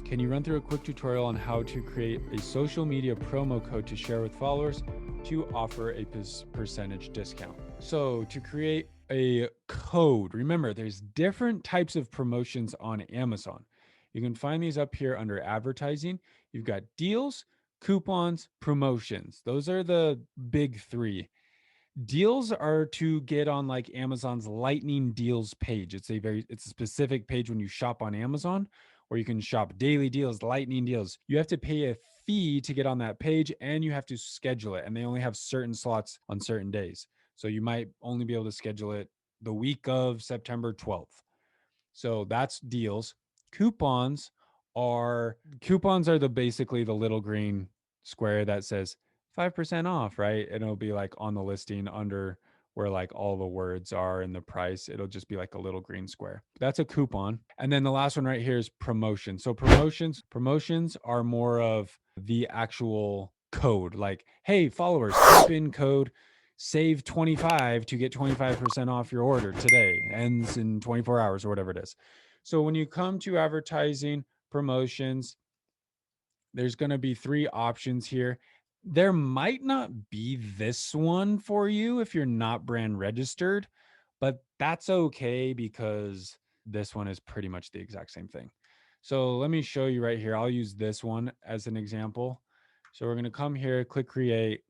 Can you run through a quick tutorial on how to create a social media promo code to share with followers to offer a percentage discount? So to create a code, remember there's different types of promotions on Amazon. You can find these up here under advertising. You've got deals, coupons, promotions. Those are the big three. Deals are to get on like Amazon's lightning deals page. It's a specific page when you shop on Amazon where you can shop daily deals, lightning deals. You have to pay a fee to get on that page and you have to schedule it, and they only have certain slots on certain days. So you might only be able to schedule it the week of September 12th. So that's deals. Coupons coupons are the basically the little green square that says 5% off, right? And it'll be like on the listing under where like all the words are and the price. It'll just be like a little green square. That's a coupon. And then the last one right here is promotion. So promotions are more of the actual code. Like, hey, followers, type in code save 25 to get 25% off your order today, ends in 24 hours or whatever it is. So when you come to advertising promotions, there's going to be three options here. There might not be this one for you if you're not brand registered, but that's okay because this one is pretty much the exact same thing. So let me show you right here. I'll use this one as an example. So we're going to come here, click create.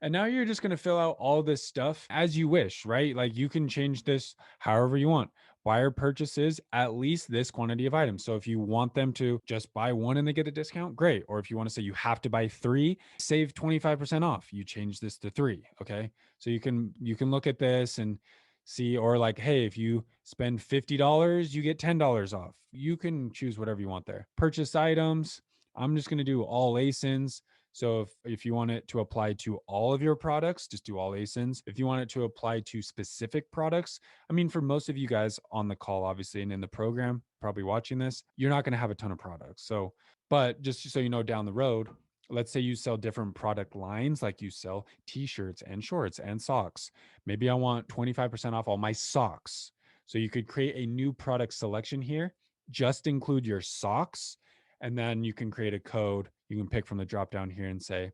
And now you're just going to fill out all this stuff as you wish, right? Like you can change this however you want. Buyer purchases at least this quantity of items. So if you want them to just buy one and they get a discount, great. Or if you want to say you have to buy three, save 25% off, you change this to three. Okay. So you can look at this and see, or like, hey, if you spend $50, you get $10 off. You can choose whatever you want there. Purchase items. I'm just going to do all ASINs. So if you want it to apply to all of your products, just do all ASINs. If you want it to apply to specific products, I mean, for most of you guys on the call, obviously, and in the program, probably watching this, you're not going to have a ton of products. So, but just so you know, down the road, let's say you sell different product lines, like you sell t-shirts and shorts and socks. Maybe I want 25% off all my socks. So you could create a new product selection here, just include your socks, and then you can create a code. You can pick from the drop down here and say,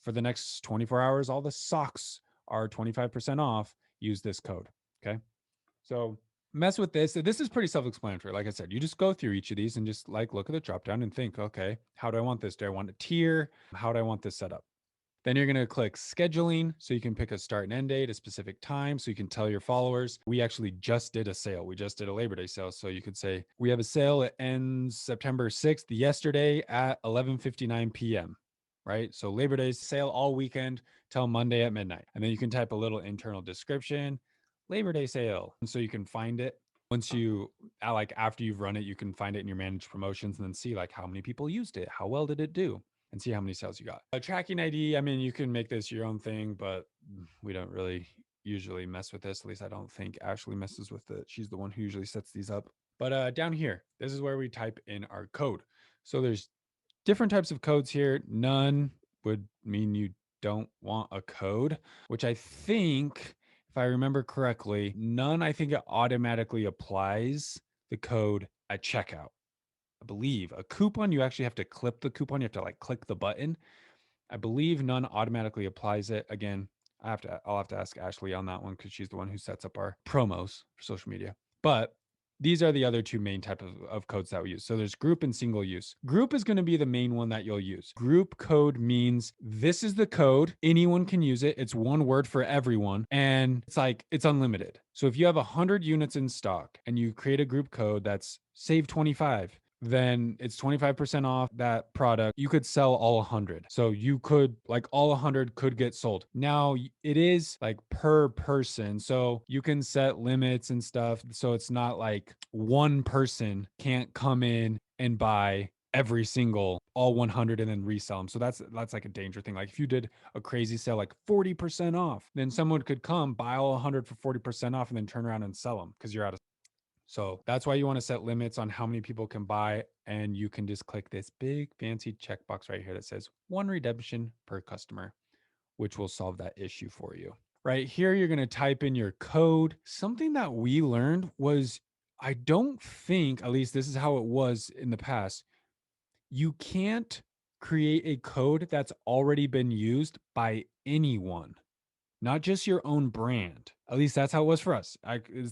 for the next 24 hours, all the socks are 25% off. Use this code. Okay. So mess with this. This is pretty self-explanatory. Like I said, you just go through each of these and just like look at the drop down and think, okay, how do I want this? Do I want a tier? How do I want this set up? Then you're going to click scheduling. So you can pick a start and end date, a specific time. So you can tell your followers, we actually just did a sale. We just did a Labor Day sale. So you could say, we have a sale. It ends September 6th, yesterday at 11:59 p.m. Right. So Labor Day sale all weekend till Monday at midnight. And then you can type a little internal description, Labor Day sale. And so you can find it. Once you like after you've run it, you can find it in your managed promotions and then see like how many people used it. How well did it do? And see how many sales you got. A tracking ID, I mean, you can make this your own thing, but we don't really usually mess with this. At least I don't think Ashley messes with it. She's the one who usually sets these up. But down here, this is where we type in our code. So there's different types of codes here. None would mean you don't want a code, which I think, if I remember correctly, none, I think it automatically applies the code at checkout. I believe a coupon, you actually have to clip the coupon. You have to like click the button. I believe none automatically applies it. Again, I'll have to ask Ashley on that one because she's the one who sets up our promos for social media. But these are the other two main type of codes that we use. So there's group and single use. Group is going to be the main one that you'll use. Group code means this is the code. Anyone can use it. It's one word for everyone. And it's unlimited. So if you have 100 units in stock and you create a group code that's save 25, then it's 25% off that product. You could sell all 100. So you could, like, all 100 could get sold. Now, it is like per person. So you can set limits and stuff. So it's not like one person can't come in and buy every single all 100 and then resell them. So that's like a danger thing. Like if you did a crazy sale like 40% off, then someone could come buy all 100 for 40% off and then turn around and sell them because you're out of. So that's why you want to set limits on how many people can buy. And you can just click this big fancy checkbox right here that says one redemption per customer, which will solve that issue for you. Right here, you're going to type in your code. Something that we learned was I don't think, at least this is how it was in the past, you can't create a code that's already been used by anyone, not just your own brand. At least that's how it was for us.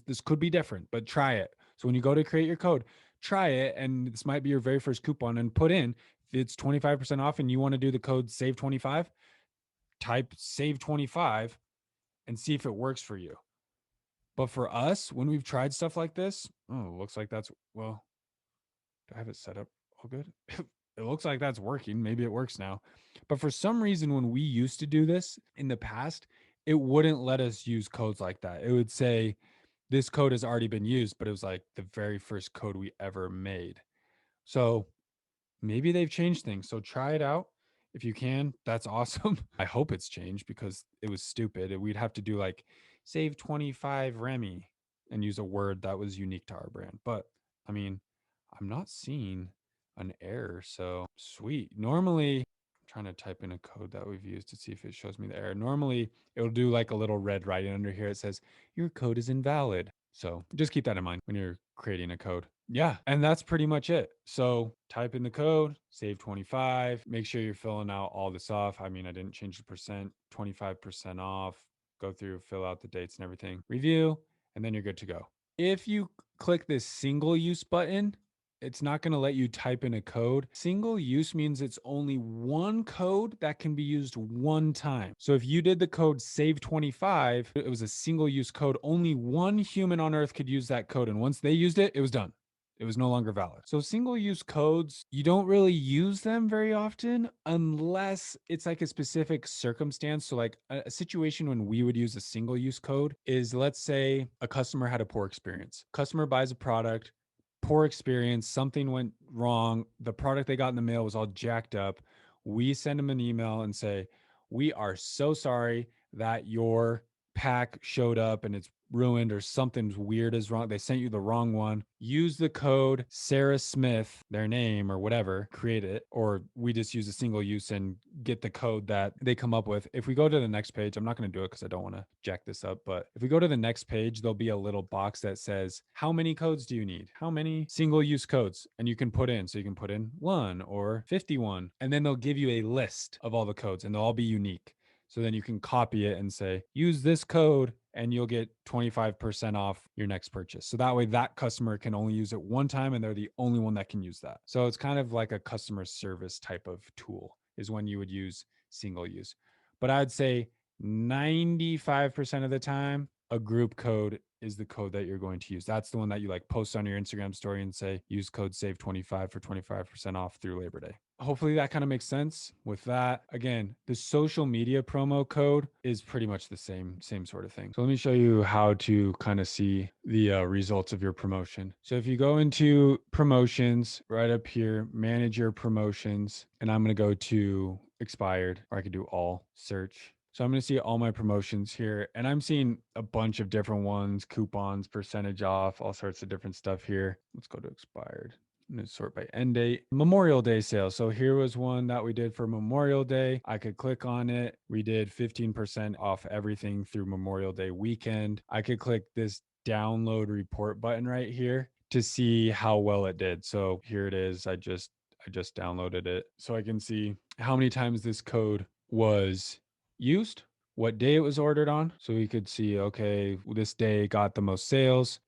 This could be different, but try it. So when you go to create your code, try it. And this might be your very first coupon, and put in, if it's 25% off and you want to do the code save 25, type save 25 and see if it works for you. But for us, when we've tried stuff like this, oh, it looks like that's, well, do I have it set up all good? It looks like that's working. Maybe it works now. But for some reason, when we used to do this in the past, it wouldn't let us use codes like that. It would say, this code has already been used, but it was like the very first code we ever made. So maybe they've changed things. So try it out. If you can, that's awesome. I hope it's changed because it was stupid. We'd have to do like save 25 Remy and use a word that was unique to our brand. But I mean, I'm not seeing an error. So sweet. Normally, I'm trying to type in a code that we've used to see if it shows me the error. Normally, it'll do like a little red writing under here. It says, your code is invalid. So just keep that in mind when you're creating a code. Yeah. And that's pretty much it. So type in the code, save 25, make sure you're filling out all this off. I mean, I didn't change the percent, 25% off, go through, fill out the dates and everything, review, and then you're good to go. If you click this single use button, it's not going to let you type in a code. Single use means it's only one code that can be used one time. So if you did the code save 25, it was a single use code. Only one human on earth could use that code. And once they used it, it was done. It was no longer valid. So single use codes, you don't really use them very often unless it's like a specific circumstance. So like a situation when we would use a single use code is, let's say a customer had a poor experience. Customer buys a product, poor experience, something went wrong. The product they got in the mail was all jacked up. We send them an email and say, we are so sorry that your pack showed up and it's ruined or something's weird is wrong. They sent you the wrong one. Use the code Sarah Smith, their name or whatever, create it, or we just use a single use and get the code that they come up with. If we go to the next page, I'm not going to do it because I don't want to jack this up, but if we go to the next page, there'll be a little box that says, how many codes do you need? How many single use codes? And you can put in, so you can put in 1 or 51, and then they'll give you a list of all the codes and they'll all be unique. So then you can copy it and say, use this code and you'll get 25% off your next purchase. So that way that customer can only use it one time and they're the only one that can use that. So it's kind of like a customer service type of tool is when you would use single use. But I'd say 95% of the time, a group code is the code that you're going to use. That's the one that you like post on your Instagram story and say, use code save 25 for 25% off through Labor Day. Hopefully that kind of makes sense. With that, again, the social media promo code is pretty much the same sort of thing. So let me show you how to kind of see the results of your promotion. So if you go into promotions right up here, manage your promotions, and I'm going to go to expired, or I could do all search. So I'm going to see all my promotions here, and I'm seeing a bunch of different ones, coupons, percentage off, all sorts of different stuff here. Let's go to expired. I'm going to sort by end date. Memorial Day sale. So here was one that we did for Memorial Day. I could click on it. We did 15% off everything through Memorial Day weekend. I could click this download report button right here to see how well it did. So here it is. I just downloaded it so I can see how many times this code was used, what day it was ordered on. So we could see, okay, this day got the most sales.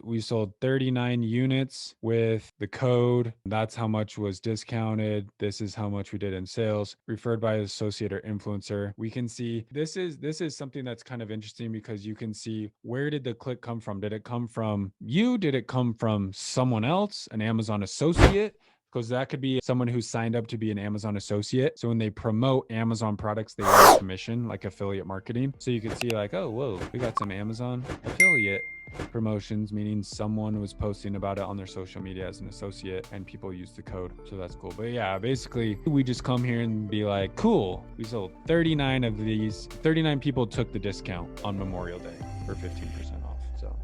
We sold 39 units with the code. That's how much was discounted. This is how much we did in sales. Referred by associate or influencer. We can see this is something that's kind of interesting because you can see, where did the click come from? Did it come from you? Did it come from someone else, an Amazon associate? Because that could be someone who signed up to be an Amazon associate. So when they promote Amazon products, they earn commission, like affiliate marketing. So you could see like, oh, whoa, we got some Amazon affiliate promotions, meaning someone was posting about it on their social media as an associate and people used the code. So that's cool. But yeah, basically we just come here and be like, cool, we sold 39 of these. 39 people took the discount on Memorial Day for 15% off. So